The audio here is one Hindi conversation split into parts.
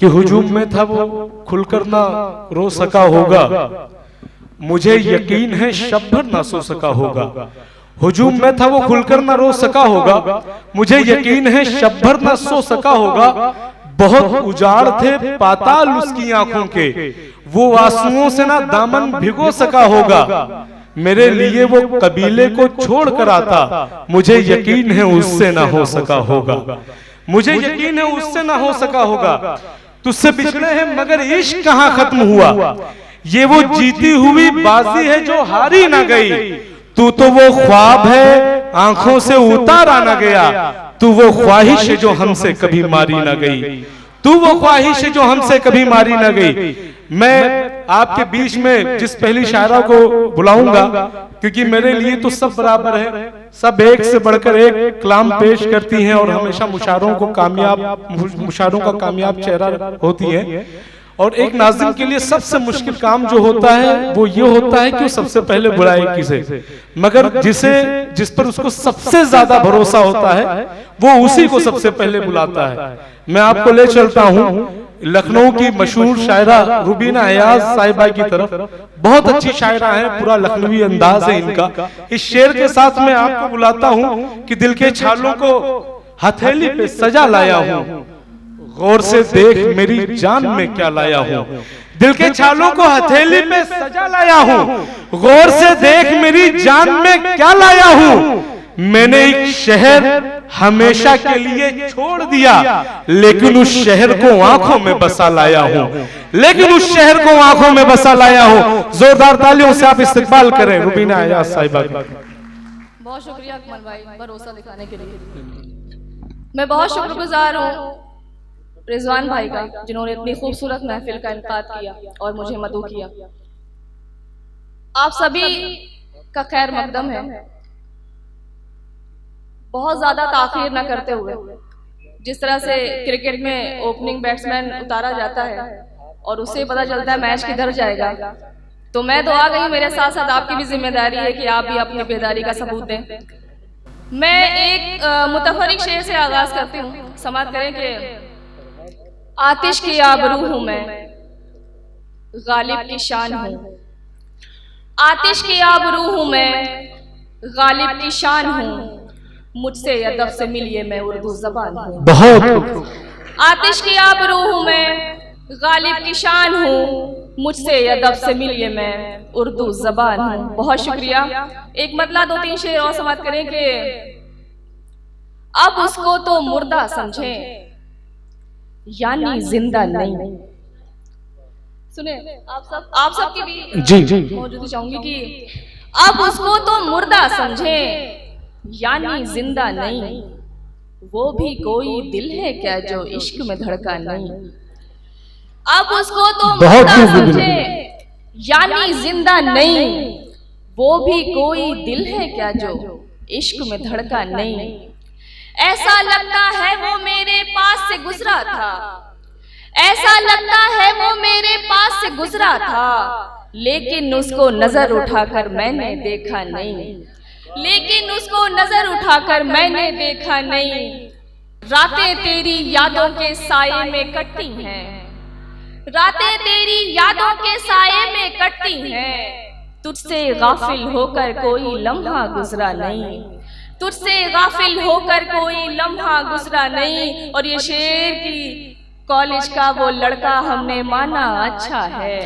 कि हुजूम में था वो खुलकर ना रो सका होगा, मुझे यकीन है शब भर ना सो सका होगा। हुजूम में था वो खुलकर ना रो सका होगा, मुझे यकीन है शब भर ना सो सका होगा। बहुत उजाड़ थे पाताल उसकी आंखों के, वो आंसुओं से ना दामन भिगो सका होगा। मेरे लिए वो कबीले को छोड़ कर आता, मुझे यकीन है उससे ना हो सका होगा। मुझे यकीन है उससे ना हो सका होगा। तुझसे बिछड़े हैं मगर इश्क कहां खत्म हुआ, ये वो जीती हुई बाजी है जो हारी ना गई। तू तो वो ख्वाब है आंखों से उतारा ना गया, तू वो ख्वाहिश है जो हमसे कभी मारी ना गई, तू वो ख्वाहिश है जो हमसे कभी मारी ना गई। मैं आपके बीच में जिस पहली शायरा को बुलाऊंगा, क्योंकि मेरे लिए तो सब बराबर है, सब एक से बढ़कर एक कलाम पेश करती हैं और हमेशा मुशायरों का कामयाब चेहरा होती है। और एक नाज़िम के लिए सबसे मुश्किल काम जो होता है वो ये होता है कि वो सबसे पहले बुलाए किसे, मगर जिस पर उसको सबसे ज्यादा भरोसा होता है वो उसी को सबसे पहले बुलाता है। मैं आपको ले चलता हूँ लखनऊ की मशहूर शायरा रुबीना अयाज साहिबा की तरफ। बहुत अच्छी शायरा है, पूरा लखनवी अंदाज है इनका। इस शेर के साथ मैं आपको बुलाता हूँ कि दिल के छालों को हथेली पे सजा लाया हूँ, गौर से देख मेरी जान में क्या लाया हूँ। दिल के छालों को हथेली पे सजा लाया हूँ, गौर से देख मेरी जान में क्या लाया हूँ। मैंने एक शहर हमेशा के लिए छोड़ दिया, लेकिन उस शहर को आंखों में बसा लाया हूँ, लेकिन उस शहर को आंखों में बसा लाया हूँ। जोरदार तालियों से आप इस्तकबाल करें रुबीना अयाज साहिबा का। बहुत शुक्रिया अकमल भाई भरोसा दिखाने के लिए। मैं बहुत शुक्रगुजार हूँ रिजवान भाई का, जिन्होंने इतनी खूबसूरत महफिल का इनकाद किया और मुझे मदऊ किया। आप सभी का खैर मकदम है। बहुत ज्यादा ताखीर न करते हुए, जिस तरह से क्रिकेट में ओपनिंग बैट्समैन उतारा जाता है और उससे पता चलता है मैच किधर जाएगा, तो मैं तो आ गई, मेरे साथ साथ आपकी भी जिम्मेदारी है कि आप भी अपनी बेदारी का सबूत दें। मैं एक मुतफरिक शेर से आगाज करती हूँ। समाअत करें कि आतिश की आबरू हूं मैं, गालिब की शान हूं। आतिश की आबरू हूं मैं, गालिब की शान हूं। मुझसे अदब से मिलिए मैं उर्दू जबान हूं। बहुत आतिश की आबरू हूं मैं, गालिब की शान हूं। मुझसे अदब से मिलिए मैं उर्दू जबान हूं। बहुत शुक्रिया। एक मतला दो तीन शेर और समाअत करें कि अब उसको तो मुर्दा समझें, यानी जिंदा नहीं। सुने आप सब की भी जी मौजूदगी चाहूंगी कि अब उसको तो मुर्दा समझे, यानी जिंदा नहीं। वो भी कोई दिल है क्या जो इश्क में धड़का नहीं। अब उसको तो मुर्दा समझे, यानी जिंदा नहीं। वो भी कोई दिल है क्या जो इश्क में धड़का नहीं। ऐसा लगता है वो मेरे पास से गुजरा था, ऐसा लगता है वो मेरे पास से गुजरा था, लेकिन उसको नजर उठाकर मैंने देखा नहीं। लेकिन उसको नजर उठाकर मैंने देखा नहीं। रातें तेरी यादों के साये में कटती हैं, रातें तेरी यादों के साये में कटती हैं। तुझसे गाफिल होकर कोई लम्हा गुजरा नहीं, तुझसे गाफिल होकर कोई लम्हा गुजरा नहीं। और ये शेर की कॉलेज का वो लड़का हमने माना अच्छा है।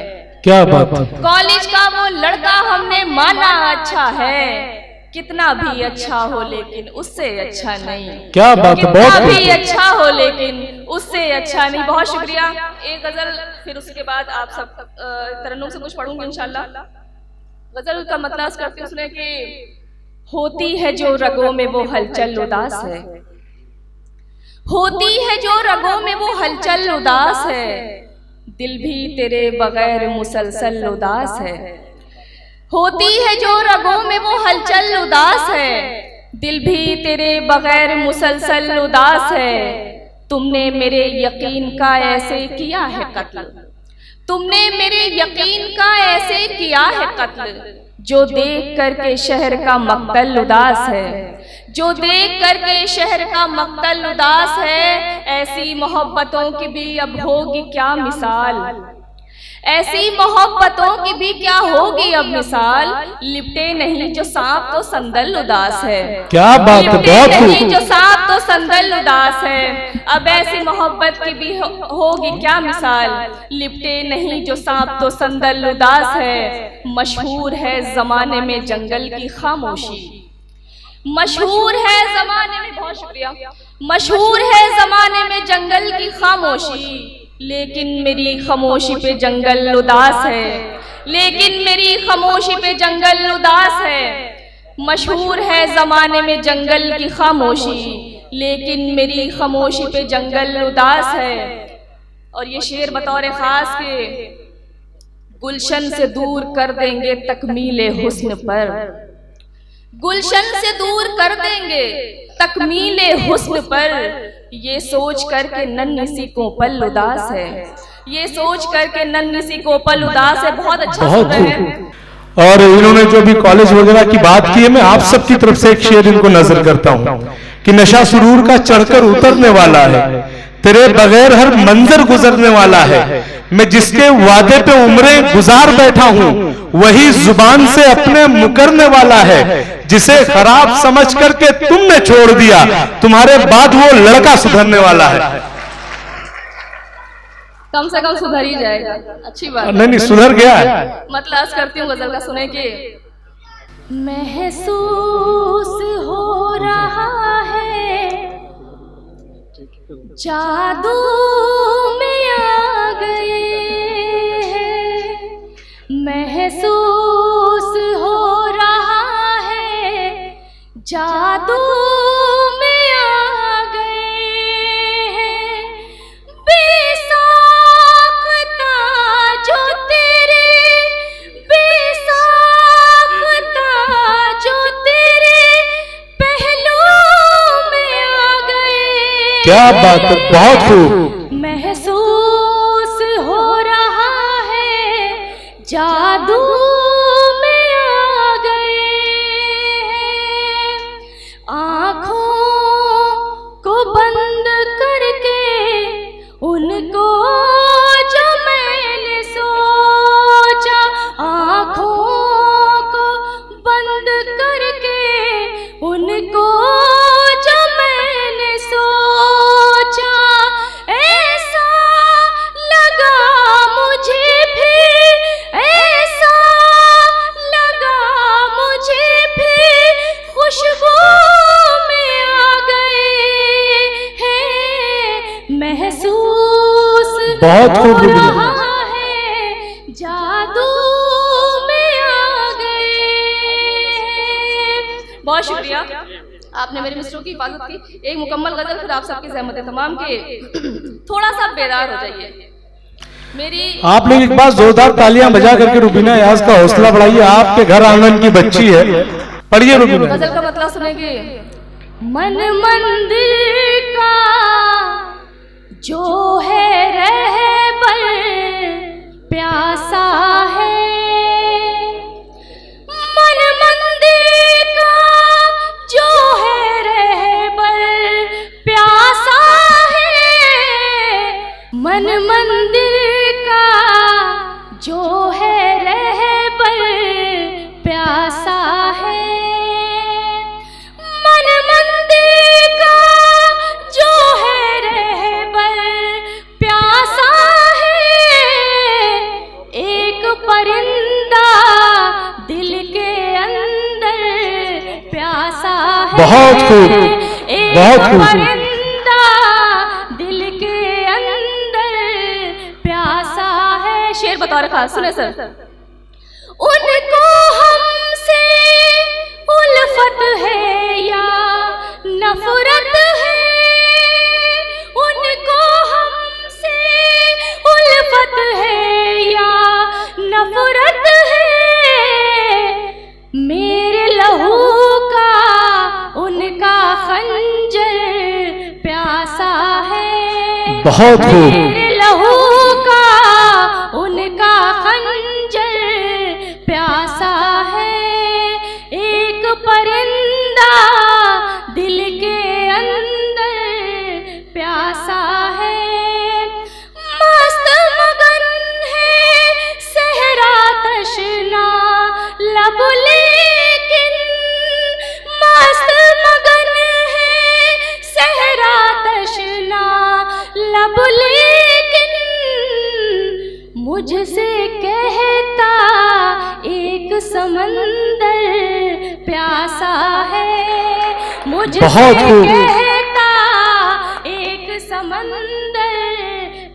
क्या बात है। कॉलेज का वो लड़का हमने माना अच्छा है। कितना भी अच्छा हो लेकिन उससे अच्छा नहीं। क्या बात है। कितना भी अच्छा हो लेकिन उससे अच्छा नहीं। बहुत शुक्रिया। एक गजल, फिर उसके बाद आप सब तरन्नुम से कुछ पढ़ूंगी इंशाल्लाह। गजल का मतलब करती हूँ उसने कि होती है जो रगों में वो हलचल उदास है, होती है जो रगों में वो हलचल उदास है। दिल भी तेरे बगैर मुसलसल उदास है। होती है जो रगों में वो हलचल उदास है। दिल भी तेरे बगैर मुसलसल उदास है। तुमने मेरे यकीन का ऐसे किया है कत्ल, तुमने मेरे यकीन का ऐसे किया है कत्ल, जो देख करके शहर का मक्तल उदास है। जो देख करके शहर का मक्तल उदास है, ऐसी मोहब्बतों की भी अब होगी क्या मिसाल, ऐसी मोहब्बतों की भी क्या होगी अब मिसाल, लिपटे नहीं जो सांप तो संदल उदास है। क्या बात है, बहुत नहीं जो सांप तो संदल उदास है, अब ऐसी मोहब्बत की भी होगी क्या मिसाल, लिपटे नहीं जो सांप तो संदल उदास है। मशहूर है जमाने में जंगल की खामोशी, मशहूर है जमाने में, बहुत शुक्रिया, मशहूर है जमाने में जंगल की खामोशी, लेकिन मेरी खामोशी पे जंगल उदास है, लेकिन मेरी खामोशी पे जंगल उदास है। मशहूर है जमाने में जंगल की खामोशी, लेकिन मेरी खामोशी पे जंगल उदास है। और ये शेर बतौर खास के गुलशन से दूर कर देंगे तकमीले हुस्न पर, गुलशन से दूर कर देंगे तकमीले हुस्न पर, ये सोच कर के नन्ही सी कोपल उदास है, ये सोच कर के नन्ही सी कोपल उदास है। बहुत अच्छा सुन रहे हैं। और इन्होंने जो भी कॉलेज वगैरह की बात की है, मैं आप सबकी तरफ से एक शेर इनको नजर करता हूं कि नशा सुरूर का चढ़कर उतरने वाला है, तेरे बगैर हर मंजर गुजरने वाला है, मैं जिसके वादे पे उम्रें गुजार बैठा हूं, वही जुबान से अपने मुकरने वाला है, जिसे खराब समझ करके तुमने छोड़ दिया, तुम्हारे बाद वो लड़का सुधरने वाला है। कम से कम सुधर ही जाएगा, अच्छी बात। नहीं सुधर गया है। मतलब अर्ज करती हूँ गजल का, सुने के महसूस हो रहा है जादू में आ गए हैं, महसूस हो रहा है जादू में आ गए हैं, बेसाख्ता जो तेरे, बेसाख्ता जो तेरे पहलू में आ गए। क्या बात है, बहुत खूब। महसूस हो रहा है जादू में आ गए हैं, आँखों को बंद करके उनको जो मैंने सोचा, आँखों को बंद करके उनको जो मैंने सोचा, ऐसा लगा मुझे फिर, ऐसा लगा मुझे फिर खुशबू में आ गए हैं, महसूस बहुत खूब हो रहा है जादू में आ गए हैं। बहुत शुक्रिया, आपने मेरे मित्रों की हिफाजत की। एक मुकम्मल गजल फिर आप सबकी ज़हमत तमाम के थोड़ा सा बेदार हो जाइए। मेरी आप लोग एक बार जोरदार तालियां बजा करके रुबीना याज का हौसला बढ़ाइए, आपके घर आंगन की बच्ची है। पढ़िए रुबीना। गजल का मतलब सुनेंगे। मन मंदिर का जो है रहबर प्यासा है, मन मंदिर का जो है रहबर प्यासा है, मन मंदिर का जो है रहबर प्यासा है, मन मंदिर का जो है रहबर प्यासा है, एक परिंदा दिल के अंदर प्यासा है। बहुत खूब, बहुत खूब। परिंदा दिल के अंदर प्यासा है। शेर बतौर खास सुने सर। उनको हमसे उल्फत है या नफरत है, उनको हमसे उल्फत है या नफरत है, मेरे लहू का उनका खंजर प्यासा है। बहुत खूब। मेरे लहू का उनका खंजर प्यासा है, एक परिंदा मुझसे कहता एक समंदर प्यासा है, मुझसे कहता एक समंदर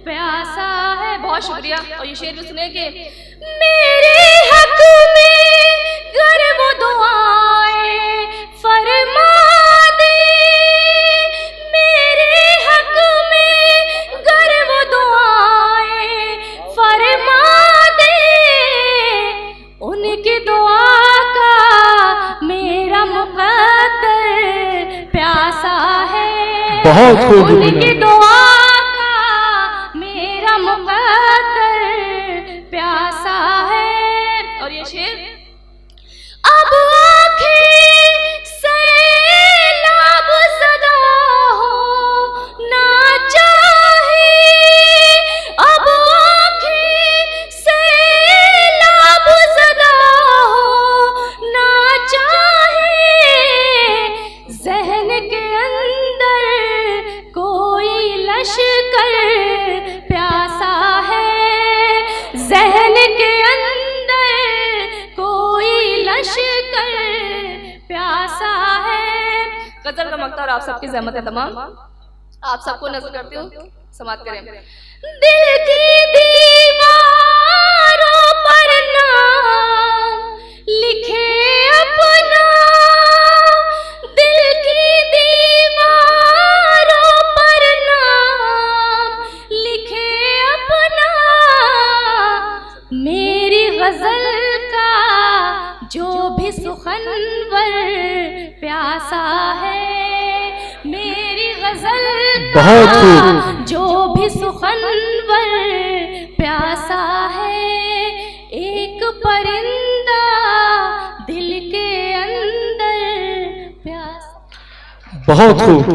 प्यासा है। बहुत शुक्रिया। और ये शेर भी सुने कि मेरे हक में गर वो दुआएं फरमा दे, मेरे हक में गर वो दुआएं फरमा दे, उनकी दुआ का मेरा मुकद्दर प्यासा है। बहुत खूब। उनकी दुआ का मेरा मुकद्दर प्यासा है। और ये शेर, अब आंखें सैलाब ज़दा हो ना चाहे, अब आंखें सैलाब ज़दा हो ना चाहे, ज़हन के अंदर कोई लश्कर प्यासा है, ज़हन के अंदर कोई लश्कर प्यासा है। गजल का मक्ता और आप सबकी ज़हमत है तमाम, आप सबको नज़र करती हूँ, समाप्त करें। दिल की दीवारों पर नाम लिखे अपना, दिल की दीवारों पर नाम लिखे अपना, मेरी गजल का जो भी सुखनवर प्यासा है, मेरी गजल का जो भी सुखनवर प्यासा है, एक परिंदा दिल के अंदर प्यासा। बहुत खूब।